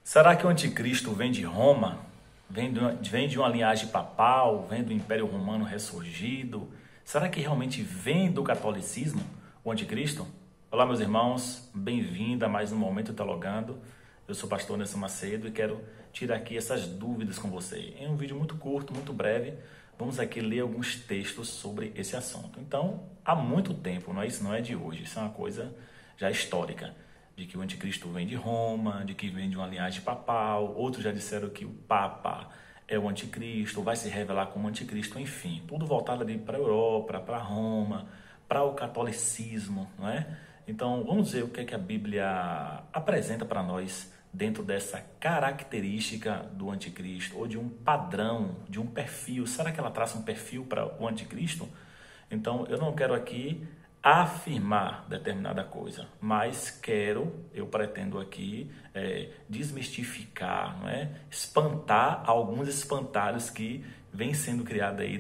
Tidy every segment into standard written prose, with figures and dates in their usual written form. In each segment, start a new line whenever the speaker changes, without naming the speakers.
Será que o anticristo vem de Roma? Vem de uma linhagem papal? Vem do Império Romano ressurgido? Será que realmente vem do catolicismo o anticristo? Olá, meus irmãos, bem-vindo a mais um Momento Teologando. Eu sou o pastor Nelson Macedo e quero tirar aqui essas dúvidas com você. Em um vídeo muito curto, muito breve, vamos aqui ler alguns textos sobre esse assunto. Então, há muito tempo, isso não é de hoje, isso é uma coisa já histórica, de que o anticristo vem de Roma, de que vem de uma linhagem papal. Outros já disseram que o Papa é o anticristo, vai se revelar como anticristo, enfim. Tudo voltado ali para a Europa, para Roma, para o catolicismo, não é? Então, vamos ver o que é que a Bíblia apresenta para nós dentro dessa característica do anticristo, ou de um padrão, de um perfil. Será que ela traça um perfil para o anticristo? Então, eu não quero aqui afirmar determinada coisa, mas eu pretendo aqui desmistificar, não é? Espantar alguns espantalhos que vêm sendo criados aí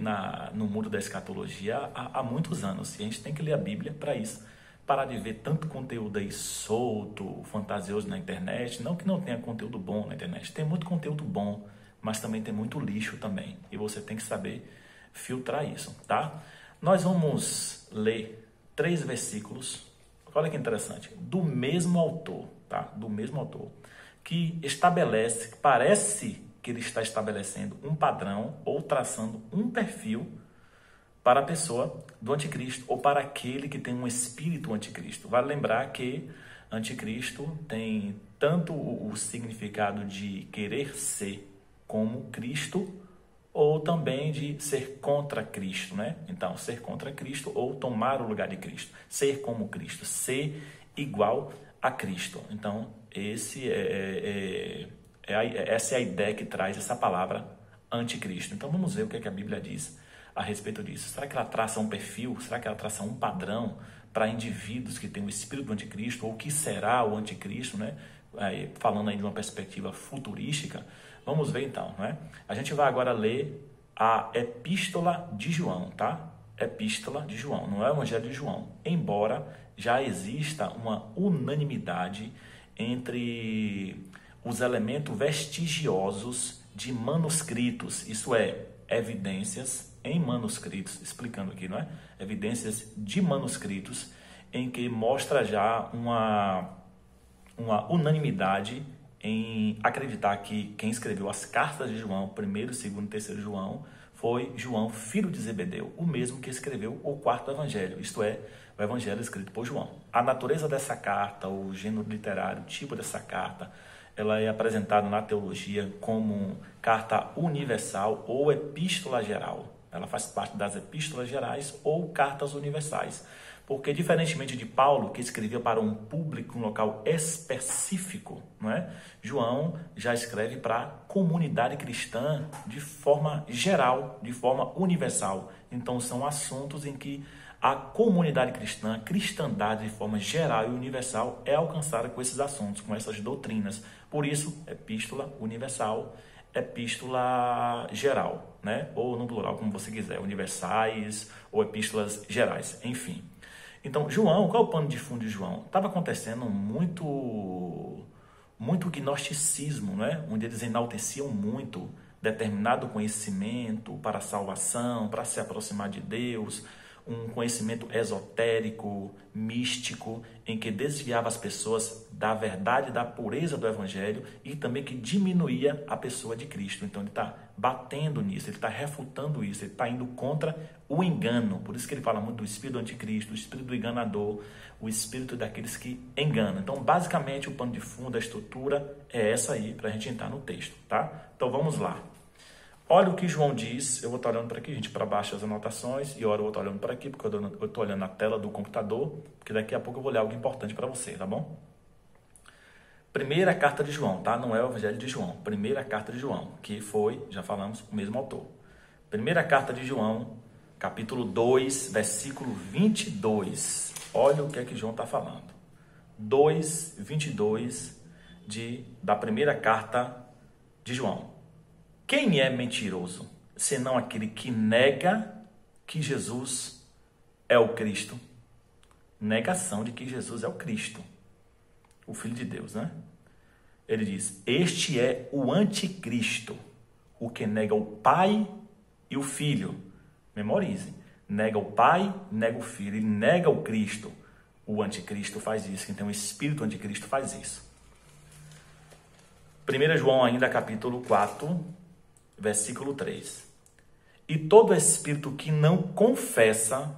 no mundo da escatologia há muitos anos. E a gente tem que ler a Bíblia para isso, parar de ver tanto conteúdo aí solto, fantasioso na internet. Não que não tenha conteúdo bom na internet, tem muito conteúdo bom, mas também tem muito lixo também, e você tem que saber filtrar isso, tá? Nós vamos ler 3 versículos, olha que interessante, do mesmo autor, tá? Do mesmo autor, que parece que ele está estabelecendo um padrão ou traçando um perfil para a pessoa do anticristo ou para aquele que tem um espírito anticristo. Vale lembrar que anticristo tem tanto o significado de querer ser como Cristo, ou também de ser contra Cristo, né? Então, ser contra Cristo ou tomar o lugar de Cristo, ser como Cristo, ser igual a Cristo. Então, essa é a ideia que traz essa palavra anticristo. Então, vamos ver o que é que a Bíblia diz a respeito disso. Será que ela traça um perfil? Será que ela traça um padrão para indivíduos que têm o espírito do anticristo, ou o que será o anticristo, né? Falando aí de uma perspectiva futurística. Vamos ver então, né? A gente vai agora ler a Epístola de João, tá? Epístola de João, não é o Evangelho de João. Embora já exista uma unanimidade entre os elementos vestigiosos de manuscritos, isso é, evidências em manuscritos, explicando aqui, não é? Evidências de manuscritos em que mostra já uma unanimidade em acreditar que quem escreveu as cartas de João, 1º, 2º e 3º João, foi João, filho de Zebedeu, o mesmo que escreveu o 4º evangelho, isto é, o evangelho escrito por João. A natureza dessa carta, o gênero literário, o tipo dessa carta, ela é apresentada na teologia como carta universal ou epístola geral. Ela faz parte das epístolas gerais ou cartas universais. Porque, diferentemente de Paulo, que escrevia para um público, um local específico, não é? João já escreve para a comunidade cristã de forma geral, de forma universal. Então, são assuntos em que a comunidade cristã, a cristandade de forma geral e universal é alcançada com esses assuntos, com essas doutrinas. Por isso, epístola universal, epístola geral, né? Ou no plural, como você quiser, universais ou epístolas gerais, enfim. Então, João, qual é o pano de fundo de João? Estava acontecendo muito gnosticismo, né? Onde eles enalteciam muito determinado conhecimento para a salvação, para se aproximar de Deus, um conhecimento esotérico, místico, em que desviava as pessoas da verdade, da pureza do Evangelho e também que diminuía a pessoa de Cristo. Então ele está batendo nisso, ele está refutando isso, ele está indo contra o engano. Por isso que ele fala muito do espírito do anticristo, do espírito do enganador, o espírito daqueles que enganam. Então, basicamente, o pano de fundo, a estrutura é essa aí, para a gente entrar no texto, tá? Então, vamos lá. Olha o que João diz, eu vou estar olhando para aqui, gente, para baixo as anotações, e hora eu vou estar olhando para aqui, porque eu estou olhando na tela do computador, porque daqui a pouco eu vou ler algo importante para você, tá bom? Primeira carta de João, tá? Não é o Evangelho de João, primeira carta de João, que foi, já falamos, o mesmo autor. Primeira carta de João, capítulo 2, versículo 22. Olha o que é que João está falando. 2, 22 da primeira carta de João. Quem é mentiroso, senão aquele que nega que Jesus é o Cristo? Negação de que Jesus é o Cristo, o Filho de Deus, né? Ele diz: este é o anticristo, o que nega o Pai e o Filho. Memorize. Nega o Pai, nega o Filho, ele nega o Cristo. O anticristo faz isso, então o espírito anticristo faz isso. 1 João ainda, capítulo 4, versículo 3. E todo espírito que não confessa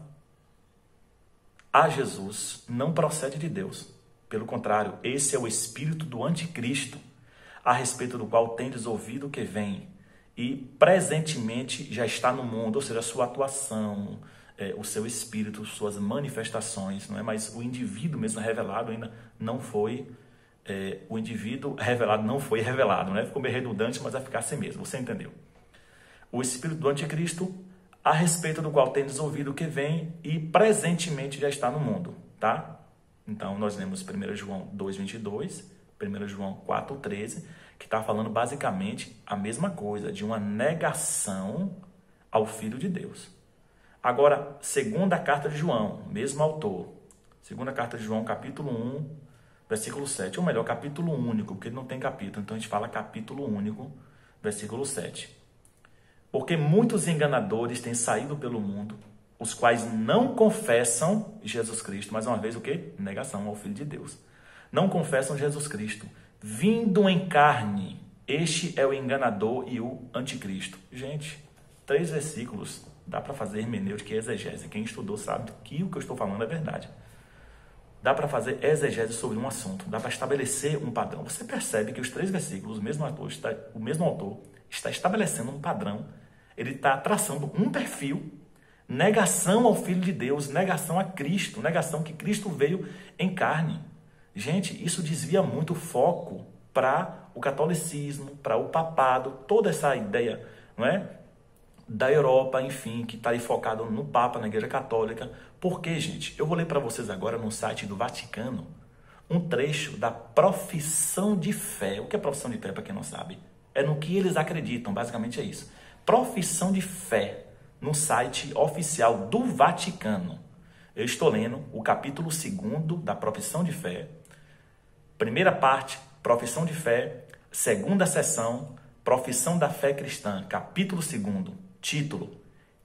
a Jesus não procede de Deus. Pelo contrário, esse é o espírito do anticristo, a respeito do qual tendes ouvido que vem e presentemente já está no mundo, ou seja, a sua atuação, o seu espírito, suas manifestações, não é? Mas o indivíduo mesmo revelado ainda não foi, o indivíduo revelado não foi revelado, né? Ficou meio redundante, mas vai ficar assim mesmo, você entendeu? O espírito do anticristo, a respeito do qual tendes ouvido que vem e presentemente já está no mundo, tá? Então, nós lemos 1 João 2,22, 1 João 4,13, que está falando basicamente a mesma coisa, de uma negação ao Filho de Deus. Agora, segunda carta de João, mesmo autor, segunda carta de João, capítulo 1, versículo 7, ou melhor, capítulo único, porque ele não tem capítulo, então a gente fala capítulo único, versículo 7. Porque muitos enganadores têm saído pelo mundo, os quais não confessam Jesus Cristo, mais uma vez o quê? Negação ao Filho de Deus. Não confessam Jesus Cristo, vindo em carne. Este é o enganador e o anticristo. Gente, 3 versículos, dá para fazer hermenêutica e exegese. Quem estudou sabe que o que eu estou falando é verdade. Dá para fazer exegese sobre um assunto, dá para estabelecer um padrão. Você percebe que os 3 versículos, o mesmo autor está estabelecendo um padrão, ele está traçando um perfil. Negação ao Filho de Deus, negação a Cristo, negação que Cristo veio em carne. Gente, isso desvia muito o foco para o catolicismo, para o papado, toda essa ideia, não é? Da Europa, enfim, que está aí focado no Papa, na Igreja Católica. Por quê, gente? Eu vou ler para vocês agora no site do Vaticano um trecho da profissão de fé. O que é profissão de fé, para quem não sabe? É no que eles acreditam, basicamente é isso. Profissão de fé. No site oficial do Vaticano. Eu estou lendo o capítulo 2 da Profissão de Fé. Primeira parte, Profissão de Fé. Segunda seção, Profissão da Fé Cristã. Capítulo 2, título: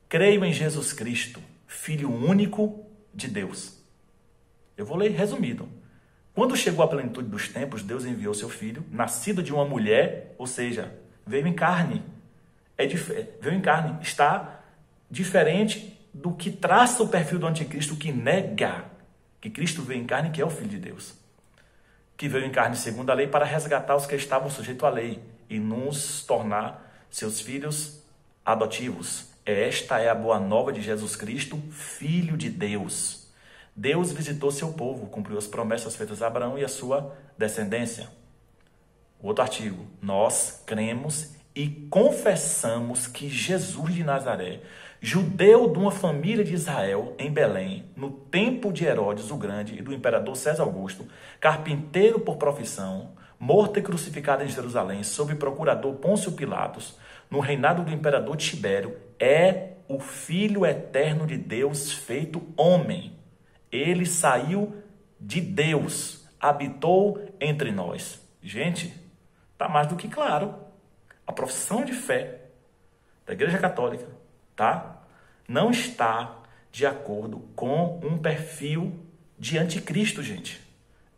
Creio em Jesus Cristo, Filho único de Deus. Eu vou ler resumido. Quando chegou a plenitude dos tempos, Deus enviou seu Filho, nascido de uma mulher, ou seja, veio em carne. Veio em carne, está diferente do que traça o perfil do anticristo, que nega que Cristo veio em carne, que é o Filho de Deus. Que veio em carne segundo a lei para resgatar os que estavam sujeitos à lei e nos tornar seus filhos adotivos. Esta é a boa nova de Jesus Cristo, Filho de Deus. Deus visitou seu povo, cumpriu as promessas feitas a Abraão e a sua descendência. Outro artigo: nós cremos e confessamos que Jesus de Nazaré, judeu de uma família de Israel, em Belém, no tempo de Herodes o Grande e do imperador César Augusto, carpinteiro por profissão, morto e crucificado em Jerusalém, sob procurador Pôncio Pilatos, no reinado do imperador Tibério, é o Filho eterno de Deus feito homem. Ele saiu de Deus, habitou entre nós. Gente, está mais do que claro. A profissão de fé da Igreja Católica, tá? Não está de acordo com um perfil de anticristo, gente.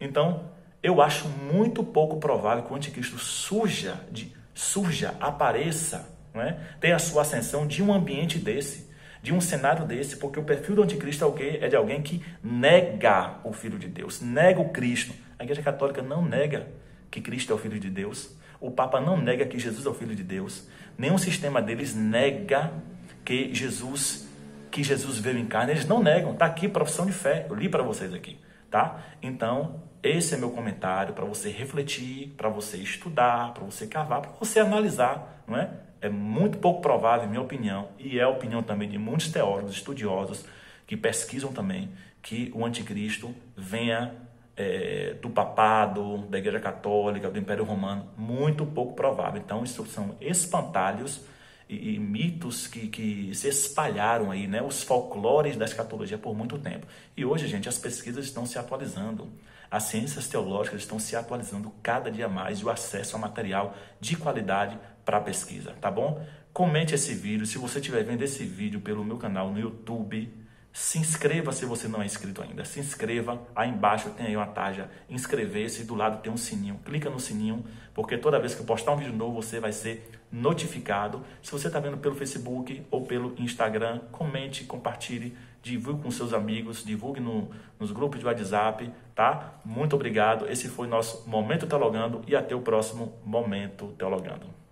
Então, eu acho muito pouco provável que o anticristo surja, apareça, não é? Tenha a sua ascensão de um ambiente desse, de um cenário desse, porque o perfil do anticristo é o quê? É de alguém que nega o Filho de Deus, nega o Cristo. A Igreja Católica não nega que Cristo é o Filho de Deus. O Papa não nega que Jesus é o Filho de Deus. Nenhum sistema deles nega que Jesus veio em carne. Eles não negam. Está aqui, profissão de fé. Eu li para vocês aqui, tá? Então, esse é meu comentário para você refletir, para você estudar, para você cavar, para você analisar, não é? É muito pouco provável, minha opinião, e é a opinião também de muitos teólogos, estudiosos, que pesquisam também, que o anticristo venha do papado, da Igreja Católica, do Império Romano. Muito pouco provável. Então, isso são espantalhos e mitos que se espalharam aí, né? Os folclores da escatologia por muito tempo. E hoje, gente, as pesquisas estão se atualizando. As ciências teológicas estão se atualizando cada dia mais e o acesso a material de qualidade para a pesquisa, tá bom? Comente esse vídeo. Se você estiver vendo esse vídeo pelo meu canal no YouTube, se inscreva se você não é inscrito ainda. Se inscreva. Aí embaixo tem aí uma tarja inscrever-se. Do lado tem um sininho. Clica no sininho, porque toda vez que eu postar um vídeo novo, você vai ser notificado. Se você está vendo pelo Facebook ou pelo Instagram, comente, compartilhe, divulgue com seus amigos, divulgue nos grupos de WhatsApp, tá? Muito obrigado. Esse foi nosso Momento Teologando e até o próximo Momento Teologando.